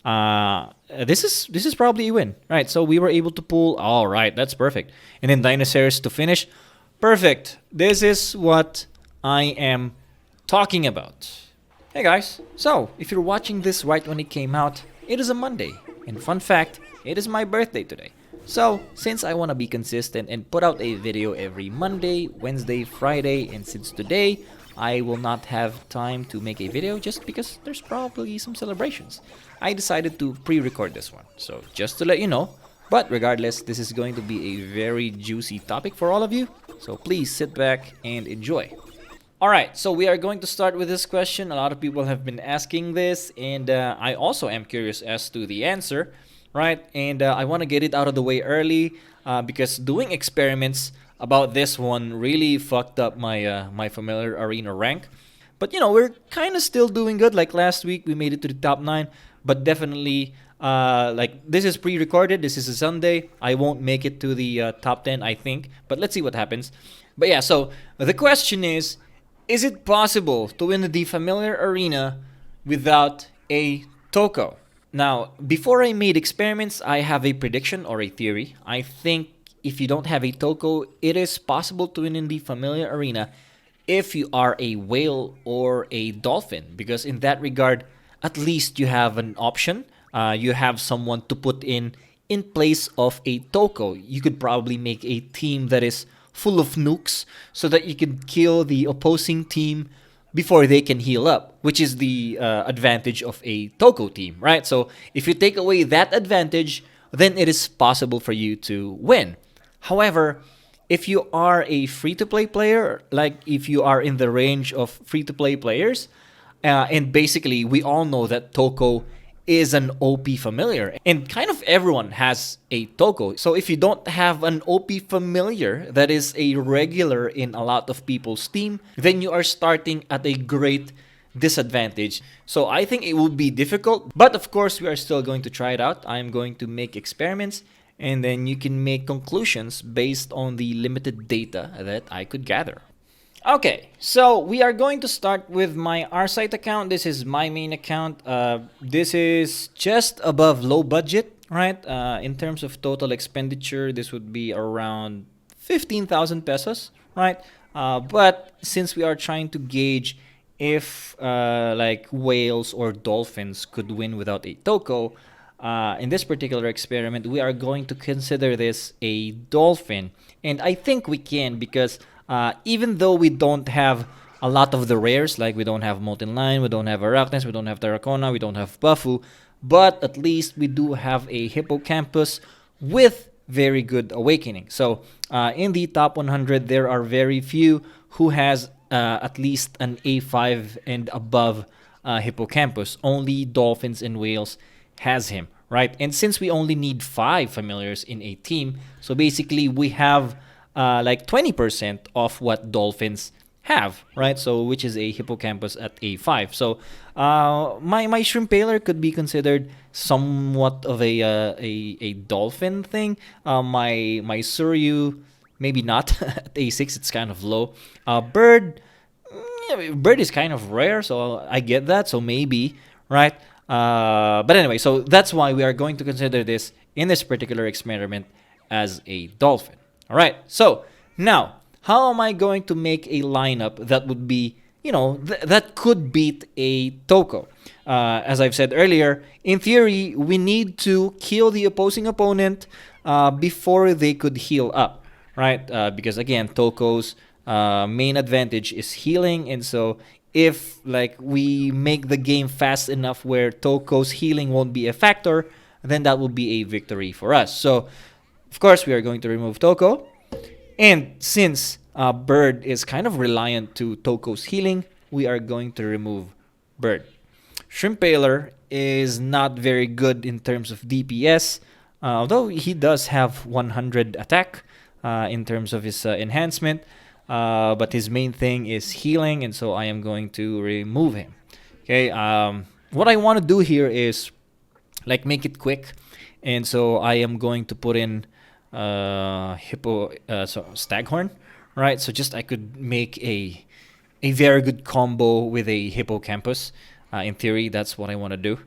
This is probably a win, right? So we were able to pull. All right, that's perfect. And then Dinosaurs to finish. Perfect. This is what I am talking about. Hey guys, so if you're watching this right when it came out, it is a Monday. And fun fact, it is my birthday today. So, since I want to be consistent and put out a video every Monday, Wednesday, Friday, and since today I will not have time to make a video just because there's probably some celebrations, I decided to pre-record this one. So, just to let you know, but regardless, this is going to be a very juicy topic for all of you. So, please sit back and enjoy. Alright, so we are going to start with this question. A lot of people have been asking this, and I also am curious as to the answer, right? And I want to get it out of the way early because doing experiments about this one really fucked up my familiar arena rank. But we're kind of still doing good. Like last week, we made it to the top 9, but definitely, like this is pre-recorded. This is a Sunday. I won't make it to the top 10, I think. But let's see what happens. But yeah, so the question is it possible to win the familiar arena without a Toko? Now, before I made experiments, I have a prediction or a theory. I think if you don't have a Toko, it is possible to win in the familiar arena if you are a whale or a dolphin. Because in that regard, at least you have an option. You have someone to put in place of a Toko. You could probably make a team that is full of nukes so that you can kill the opposing team before they can heal up, which is the advantage of a Toko team, right? So if you take away that advantage, then it is possible for you to win. However, if you are a free-to-play player, like if you are in the range of free-to-play players, and basically we all know that Toko is an OP familiar, and kind of everyone has a Toko. So if you don't have an OP familiar that is a regular in a lot of people's team, then you are starting at a great disadvantage. So I think it would be difficult, but of course we are still going to try it out. I'm going to make experiments, and then you can make conclusions based on the limited data that I could gather. Okay, so we are going to start with my R-Site account. This is my main account. This is just above low budget, right? In terms of total expenditure, this would be around 15,000 pesos, right? But since we are trying to gauge if like whales or dolphins could win without a Toko, in this particular experiment, we are going to consider this a dolphin. And I think we can because even though we don't have a lot of the rares, like we don't have Molten Line, we don't have Arachnes, we don't have Terracona, we don't have Bufu, but at least we do have a Hippocampus with very good awakening. So in the top 100, there are very few who has at least an A5 and above Hippocampus. Only Dolphins and Whales has him, right? And since we only need 5 familiars in a team, so basically we have like 20% of what Dolphins have, right? So which is a Hippocampus at A5. So my Shrimpaler could be considered somewhat of a dolphin thing. My Suryu, maybe not. At A6 it's kind of low. Bird, yeah, Bird is kind of rare, so I get that. So maybe, right? But anyway, so that's why we are going to consider this in this particular experiment as a dolphin. All right, so now, how am I going to make a lineup that would be, that could beat a Toko? As I've said earlier, in theory, we need to kill the opposing opponent before they could heal up, right? Because again, Toko's main advantage is healing, and so if like we make the game fast enough where Toko's healing won't be a factor, then that will be a victory for us. So of course, we are going to remove Toko. And since Bird is kind of reliant to Toko's healing, we are going to remove Bird. Shrimpaler is not very good in terms of DPS, although he does have 100 attack in terms of his enhancement. But his main thing is healing, and so I am going to remove him. Okay, what I want to do here is like make it quick. And so I am going to put in Staghorn, right? So just I could make a very good combo with a Hippocampus. In theory, that's what I want to do,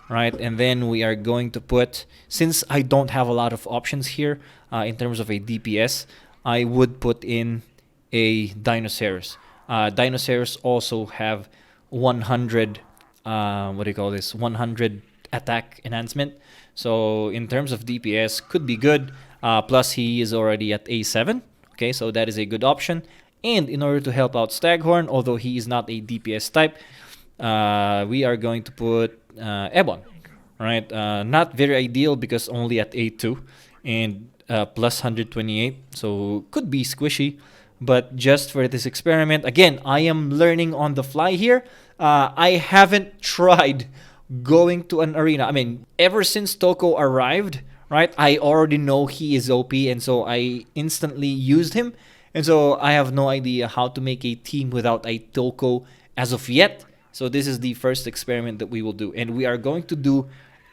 right? And then we are going to put, since I don't have a lot of options here in terms of a DPS, I would put in a Dinosaurus. Dinosaurus also have 100, what do you call this? 100 attack enhancement. So in terms of DPS, could be good. Plus he is already at A7. Okay, so that is a good option. And in order to help out Staghorn, although he is not a DPS type, we are going to put Ebon. Right, not very ideal because only at A2 and plus 128, so could be squishy. But just for this experiment, again, I am learning on the fly here. I haven't tried going to an arena. I mean, ever since Toko arrived, right, I already know he is OP, and so I instantly used him. And so I have no idea how to make a team without a Toko as of yet. So this is the first experiment that we will do. And we are going to do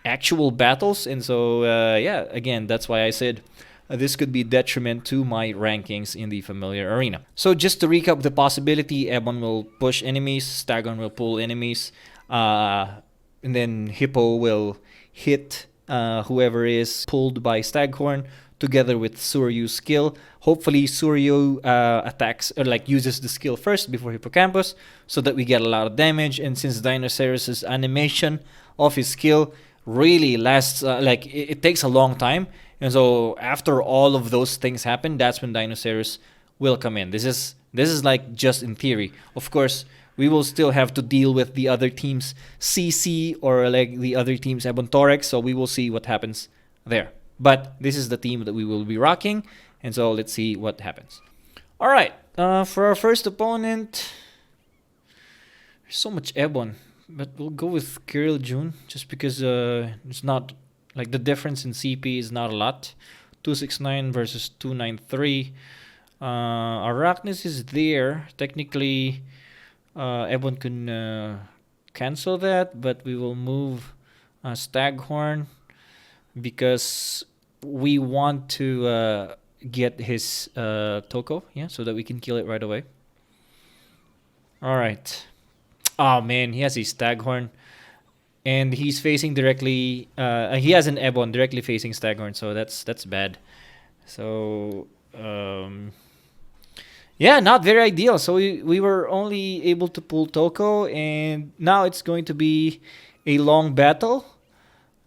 actual battles. And so, yeah, again, that's why I said this could be detriment to my rankings in the familiar arena. So just to recap the possibility, Ebon will push enemies, Staghorn will pull enemies, and then Hippo will hit whoever is pulled by Staghorn together with Suryu's skill. Hopefully Suryu attacks or like uses the skill first before Hippocampus so that we get a lot of damage. And since Dinosaurus' animation of his skill really lasts, it takes a long time. And so after all of those things happen, that's when Dinosaurus will come in. This is like just in theory. Of course, we will still have to deal with the other team's CC or like the other team's Ebontorex. So we will see what happens there. But this is the team that we will be rocking. And so let's see what happens. All right. For our first opponent, there's so much Ebon. But we'll go with Kirill June just because it's not like the difference in CP is not a lot. 269 versus 293. Arachnis is there. Technically, Ebon can cancel that, but we will move Staghorn because we want to get his Toko, yeah, so that we can kill it right away. All right. Oh man, he has a Staghorn, and he's facing directly. He has an Ebon directly facing Staghorn, so that's bad. So yeah, not very ideal. So we were only able to pull Toko, and now it's going to be a long battle.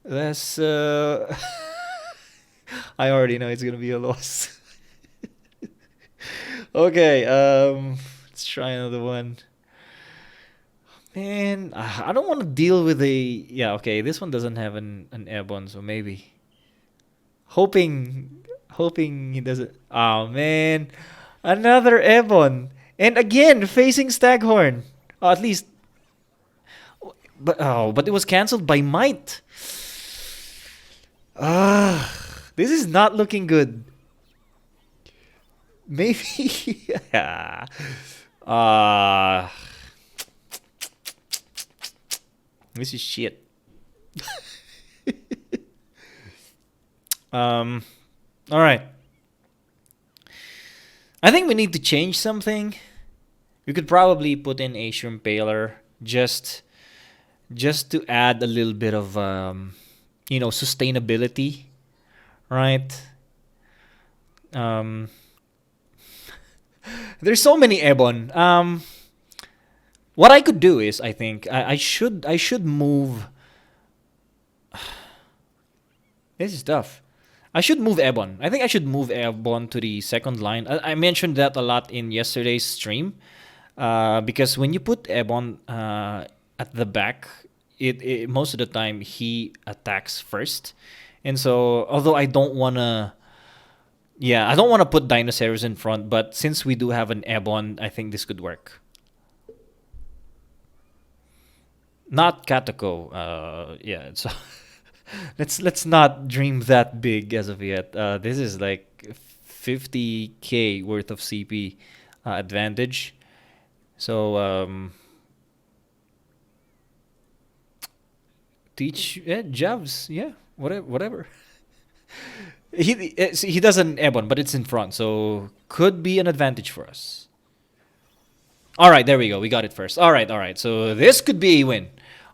That's I already know it's gonna be a loss. Okay, let's try another one. Man, I don't want to deal with a... Yeah, okay, this one doesn't have an Ebon, so maybe. Hoping he doesn't... Oh, man. Another Ebon. And again, facing Staghorn. Oh, at least... But it was cancelled by Might. This is not looking good. Maybe... This is shit. All right. I think we need to change something. We could probably put in a Shrimpaler just to add a little bit of sustainability, right? There's so many Ebon. What I could do is, I think, I should move... This is tough. I should move Ebon. I think I should move Ebon to the second line. I mentioned that a lot in yesterday's stream. Because when you put Ebon at the back, it most of the time he attacks first. And so, although I don't want to... Yeah, I don't want to put Dinosaurs in front, but since we do have an Ebon, I think this could work. Not Katoko. Yeah, so let's not dream that big as of yet. This is like 50k worth of CP advantage. So teach Javs, yeah, whatever. He does an Ebon, but it's in front, so could be an advantage for us. All right, there we go. We got it first. All right. So this could be a win.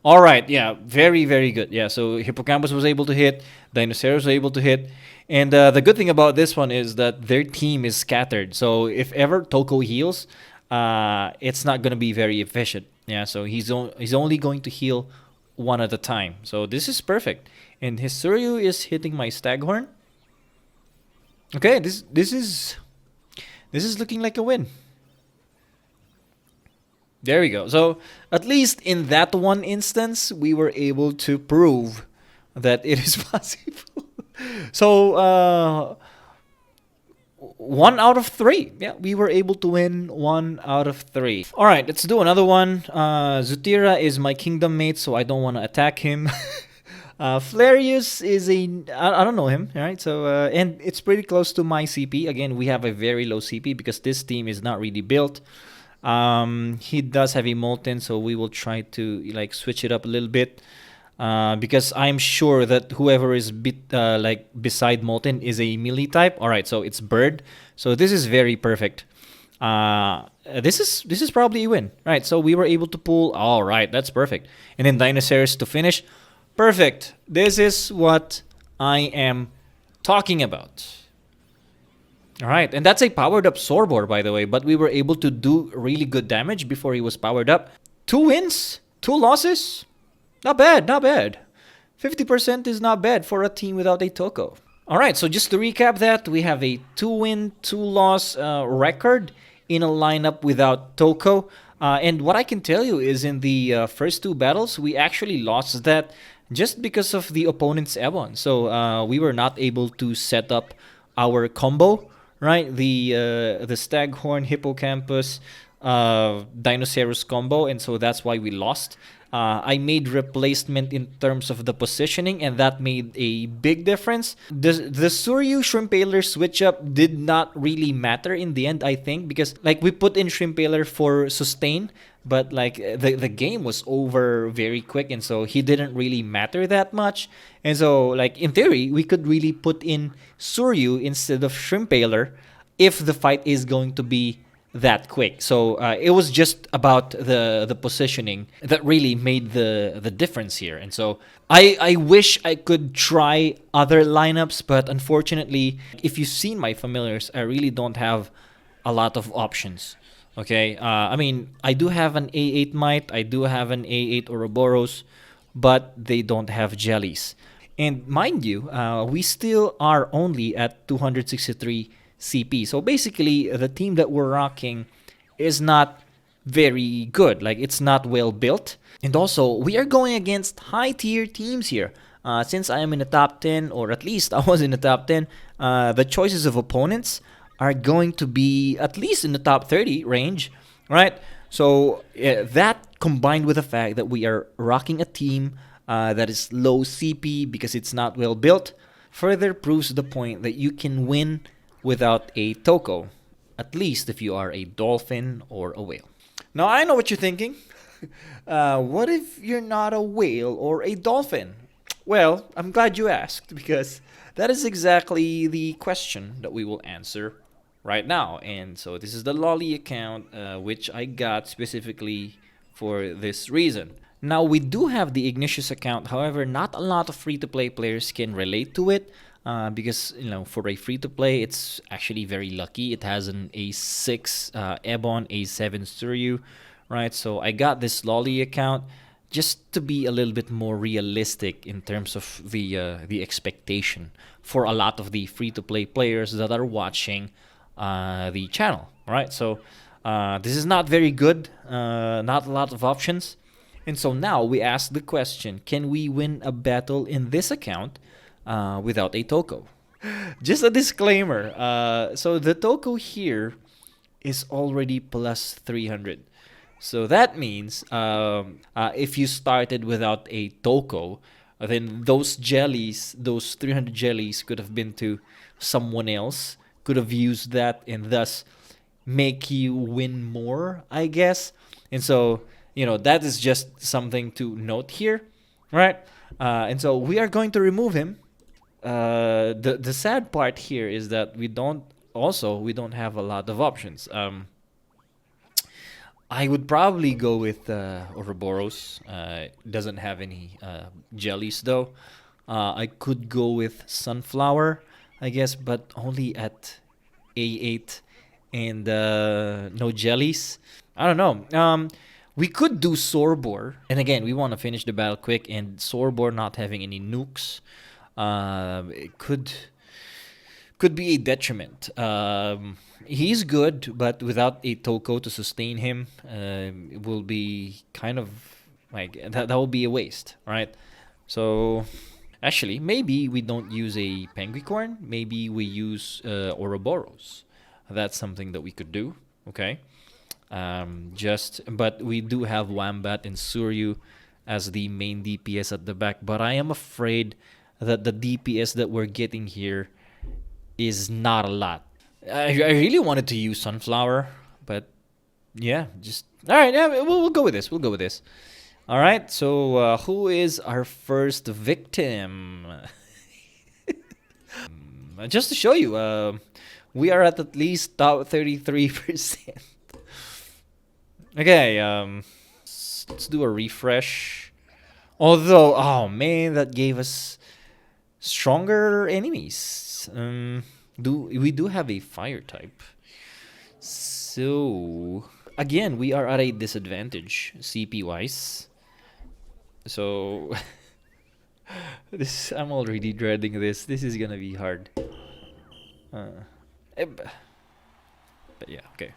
All right, yeah, very, very good. Yeah, so Hippocampus was able to hit, Dinosaurus was able to hit, and the good thing about this one is that their team is scattered. So if ever Toko heals, it's not gonna be very efficient. Yeah, so he's only going to heal one at a time. So this is perfect, and his Suryu is hitting my Staghorn. Okay, this is looking like a win. There we go. So at least in that one instance, we were able to prove that it is possible. So 1 out of 3. Yeah, we were able to win 1 out of 3. All right, let's do another one. Zutira is my kingdom mate, so I don't want to attack him. Flareus is I don't know him. All right, so and it's pretty close to my CP. Again, we have a very low CP because this team is not really built. He does have a Molten, so we will try to like switch it up a little bit. Because I'm sure that whoever is like beside Molten is a melee type. All right, so it's Bird. So this is very perfect. This is probably a win. Right, so we were able to pull. All right, that's perfect. And then Dinosaurus to finish. Perfect. This is what I am talking about. All right, and that's a powered up Sorbor, by the way, but we were able to do really good damage before he was powered up. 2 wins, 2 losses. Not bad, not bad. 50% is not bad for a team without a Toko. All right, so just to recap that, we have a 2-win, 2-loss record in a lineup without Toko. And what I can tell you is in the first 2 battles, we actually lost that just because of the opponent's Ebon. So we were not able to set up our combo, right? The Staghorn, Hippocampus, Dinosaurus combo, and so that's why we lost. I made replacement in terms of the positioning, and that made a big difference. The Suryu Shrimpaler switch up did not really matter in the end, I think, because like we put in Shrimpaler for sustain, but like the game was over very quick, and so he didn't really matter that much. And so like in theory, we could really put in Suryu instead of Shrimpaler if the fight is going to be that quick. So it was just about the positioning that really made the difference here. And so I wish I could try other lineups, but unfortunately, if you've seen my familiars, I really don't have a lot of options. Okay, I mean, I do have an A8 Might, I do have an A8 Ouroboros, but they don't have jellies. And mind you, we still are only at 263 CP. So basically, the team that we're rocking is not very good. Like, it's not well built. And also, we are going against high-tier teams here. Since I am in the top 10, or at least I was in the top 10, the choices of opponents are going to be at least in the top 30 range, right? So that combined with the fact that we are rocking a team that is low CP because it's not well built, further proves the point that you can win without a Toko, at least if you are a dolphin or a whale. Now, I know what you're thinking. What if you're not a whale or a dolphin? Well, I'm glad you asked, because that is exactly the question that we will answer right now. And so this is the Lolly account, which I got specifically for this reason. Now, we do have the Ignatius account. However, not a lot of free-to-play players can relate to it. Because, you know, for a free-to-play, it's actually very lucky. It has an A6 Ebon, A7 Suryu, right? So I got this Lolly account just to be a little bit more realistic in terms of the expectation for a lot of the free-to-play players that are watching the channel, right? So this is not very good, not a lot of options. And so now we ask the question, can we win a battle in this account without a Toko? Just a disclaimer. So the Toko here is already plus 300. So that means if you started without a Toko, then those jellies, those 300 jellies could have been to someone else, could have used that and thus make you win more, I guess. And so, you know, that is just something to note here, right? And so we are going to remove him. The sad part here is that we don't have a lot of options. I would probably go with Ouroboros. Doesn't have any jellies though. I could go with Sunflower, I guess, but only at A8 and no jellies. I don't know. We could do Sorbor, and again, we want to finish the battle quick. And Sorbor not having any nukes, it could be a detriment. He's good, but without a Toko to sustain him, it will be kind of like that will be a waste, right? So actually, maybe we don't use a Penguicorn. Maybe we use Ouroboros. That's something that we could do. Okay. But we do have Wambat and Suryu as the main DPS at the back. But I am afraid that the DPS that we're getting here is not a lot. I really wanted to use Sunflower, but yeah, just all right. Yeah, we'll go with this. We'll go with this. All right. So who is our first victim? Just to show you, we are at least top 33%. Okay. Let's do a refresh. Although, oh man, that gave us stronger enemies. Do have a fire type. So again, we are at a disadvantage CP wise. So this I'm already dreading this. This is gonna be hard. But yeah, okay.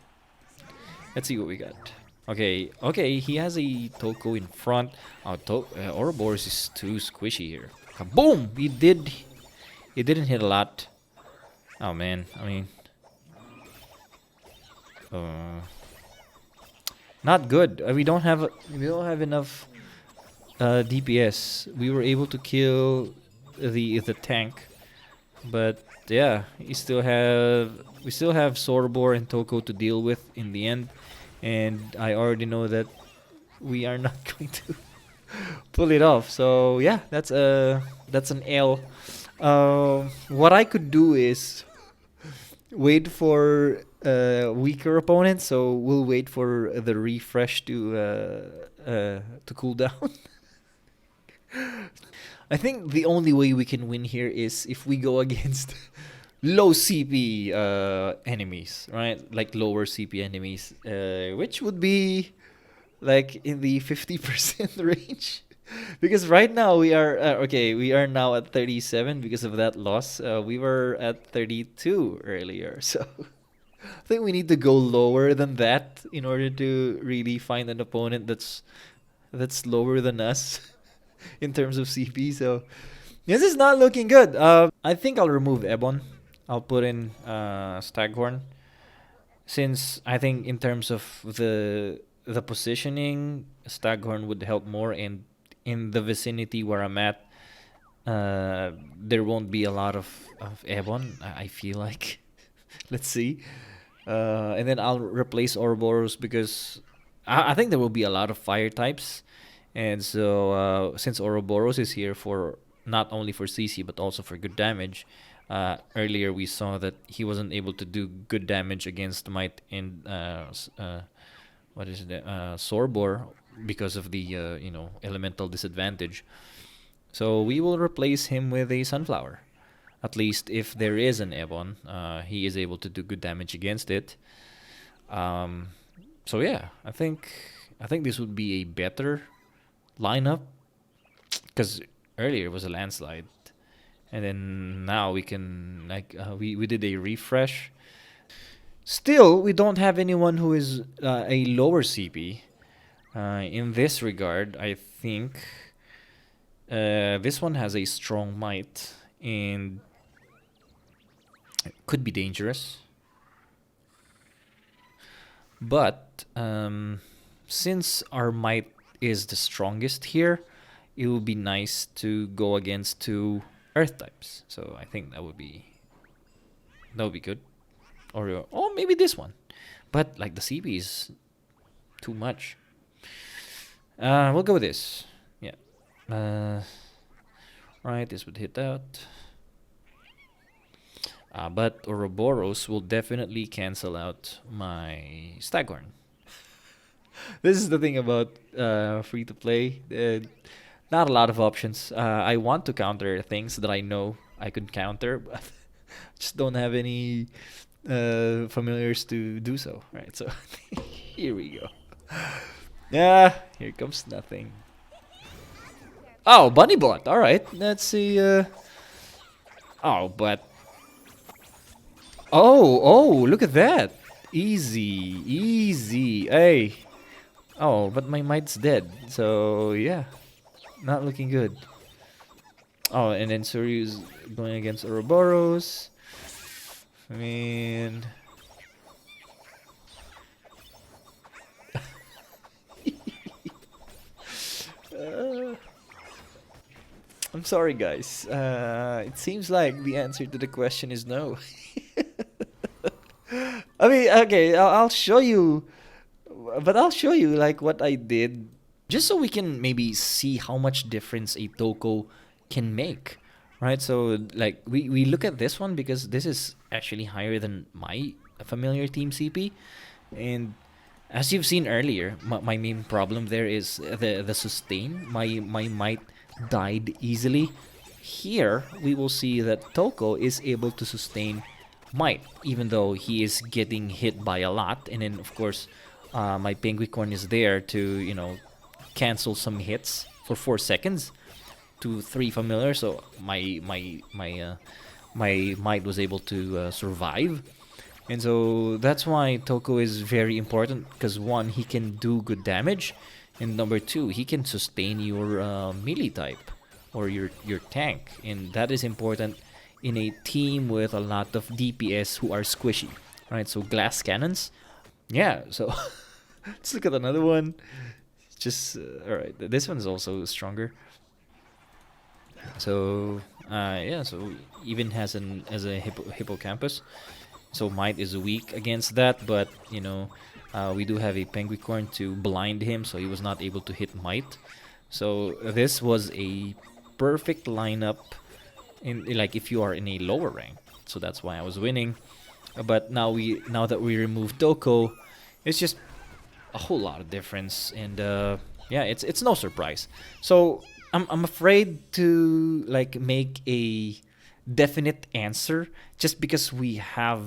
Let's see what we got. Okay, he has a Toko in front. Ouroboros is too squishy here. Kaboom! He didn't hit a lot. Oh man, I mean, not good. We don't have enough DPS. We were able to kill the tank, but yeah, we still have Sorbor and Toko to deal with in the end, and I already know that we are not going to pull it off. So yeah, that's an L. What I could do is wait for weaker opponents. So we'll wait for the refresh to cool down. I think the only way we can win here is if we go against low CP enemies, right? Like lower CP enemies, which would be like in the 50% range. Because right now we are we are now at 37 because of that loss. We were at 32 earlier, so I think we need to go lower than that in order to really find an opponent that's lower than us in terms of CP. So this is not looking good. I think I'll remove Ebon. I'll put in Staghorn, since I think in terms of the positioning, Staghorn would help more, and in the vicinity where I'm at, there won't be a lot of Ebon, I feel like. Let's see. And then I'll replace Ouroboros because I think there will be a lot of fire types. And so since Ouroboros is here for not only for CC but also for good damage, earlier we saw that he wasn't able to do good damage against Might and Sorbor because of the elemental disadvantage. So we will replace him with a Sunflower. At least if there is an Ebon, he is able to do good damage against it. So yeah, I think this would be a better lineup, because earlier it was a landslide, and then now we can we did a refresh. Still, we don't have anyone who is a lower CP. In this regard, I think this one has a strong might and could be dangerous. But since our might is the strongest here, it would be nice to go against two earth types. So I think that would be good. Or maybe this one. But like the CP is too much. We'll go with this. Yeah. Right, this would hit out. But Ouroboros will definitely cancel out my Staghorn. This is the thing about free to play. Not a lot of options. I want to counter things that I know I could counter, but just don't have any familiars to do so. Right. So here we go. Yeah. Here comes nothing. Oh, bunny bot. All right. Let's see. Oh, but oh, look at that. Easy, easy. Hey. Oh, but my might's dead. So, yeah. Not looking good. Oh, and then Suryu's going against Ouroboros. I mean... Uh, I'm sorry, guys. It seems like the answer to the question is no. I mean, okay, I'll show you, but I'll show you like what I did, just so we can maybe see how much difference a Toko can make, right? So like we look at this one because this is actually higher than my familiar team CP, and as you've seen earlier, my main problem there is the sustain. My might died easily. Here we will see that Toko is able to sustain might, even though he is getting hit by a lot. And then, of course, my Penguicorn is there to, cancel some hits for 4 seconds to 3 familiar. So my might was able to survive. And so that's why Toko is very important, because one, he can do good damage, and number two, he can sustain your melee type or your tank, and that is important in a team with a lot of DPS who are squishy, right? So glass cannons, yeah. So let's look at another one. Just all right. This one's also stronger. So yeah. So even has a hippocampus. So might is weak against that, but we do have a Penguicorn to blind him, so he was not able to hit might. So this was a perfect lineup in like if you are in a lower rank. So that's why I was winning. But now that we remove Toko, it's just a whole lot of difference, and yeah, it's no surprise. So I'm afraid to like make a definite answer just because we have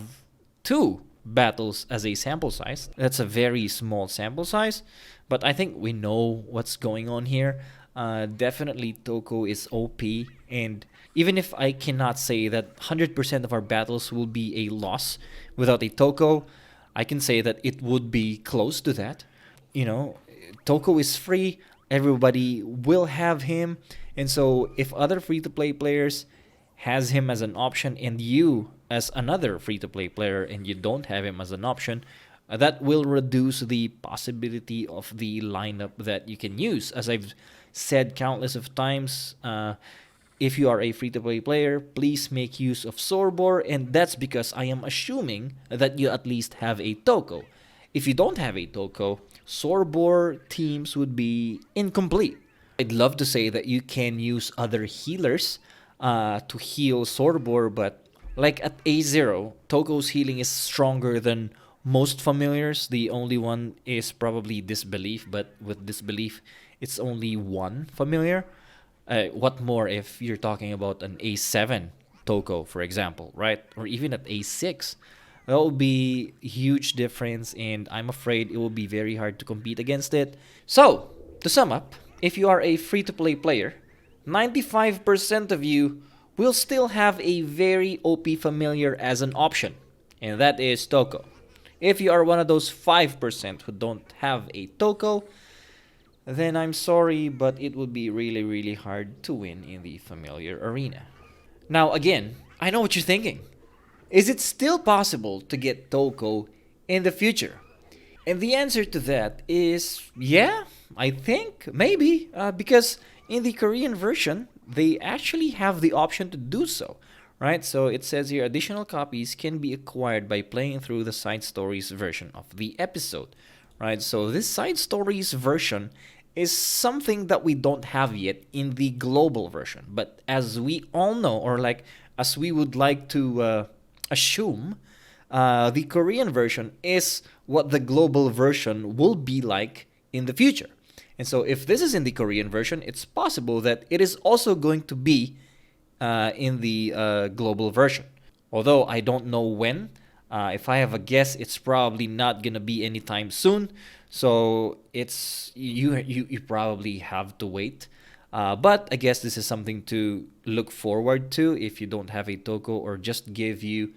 2 battles as a sample size. That's a very small sample size, but I think we know what's going on here. Definitely Toko is OP, and even if I cannot say that 100% of our battles will be a loss without a Toko, I can say that it would be close to that. Toko is free, everybody will have him, and so if other free-to-play players has him as an option and you as another free-to-play player and you don't have him as an option, that will reduce the possibility of the lineup that you can use. As I've said countless of times, if you are a free-to-play player, please make use of Sorbor, and that's because I am assuming that you at least have a Toko. If you don't have a Toko, Sorbor teams would be incomplete. I'd love to say that you can use other healers to heal Sorbor, but like at A0, Toko's healing is stronger than most familiars. The only one is probably Disbelief, but with Disbelief, it's only one familiar. What more if you're talking about an A7 Toko, for example, right? Or even at A6. That will be a huge difference, and I'm afraid it will be very hard to compete against it. So, to sum up, if you are a free-to-play player, 95% of you will still have a very OP familiar as an option, and that is Toko. If you are one of those 5% who don't have a Toko, then I'm sorry, but it would be really, really hard to win in the familiar arena. Now, again, I know what you're thinking. Is it still possible to get Toko in the future? And the answer to that is yeah, I think, maybe, because in the Korean version, they actually have the option to do so, right? So it says here additional copies can be acquired by playing through the side stories version of the episode, right? So this side stories version is something that we don't have yet in the global version. But as we all know, or like as we would like to assume, the Korean version is what the global version will be like in the future. And so if this is in the Korean version, it's possible that it is also going to be in the global version. Although I don't know when. If I have a guess, it's probably not gonna be anytime soon. So it's you probably have to wait. But I guess this is something to look forward to if you don't have a Toko, or just give you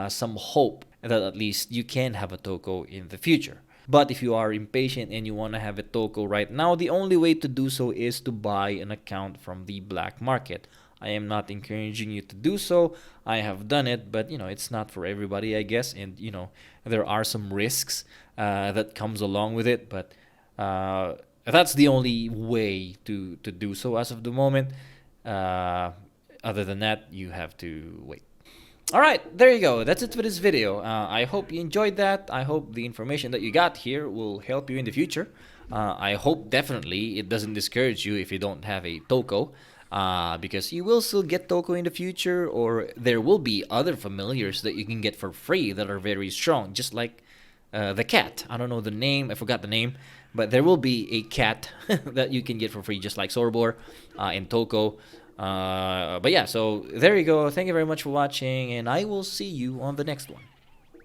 some hope that at least you can have a Toko in the future. But if you are impatient and you want to have a Toko right now, the only way to do so is to buy an account from the black market. I am not encouraging you to do so. I have done it, but it's not for everybody, I guess. And there are some risks that comes along with it. But that's the only way to do so as of the moment. Other than that, you have to wait. All right, there you go. That's it for this video. I hope you enjoyed that. I hope the information that you got here will help you in the future. I hope definitely it doesn't discourage you if you don't have a Toko. Because you will still get Toko in the future, or there will be other familiars that you can get for free that are very strong, just like the cat. I don't know the name, I forgot the name, but there will be a cat that you can get for free, just like Sorbor and Toko. But yeah, so there you go. Thank you very much for watching, and I will see you on the next one.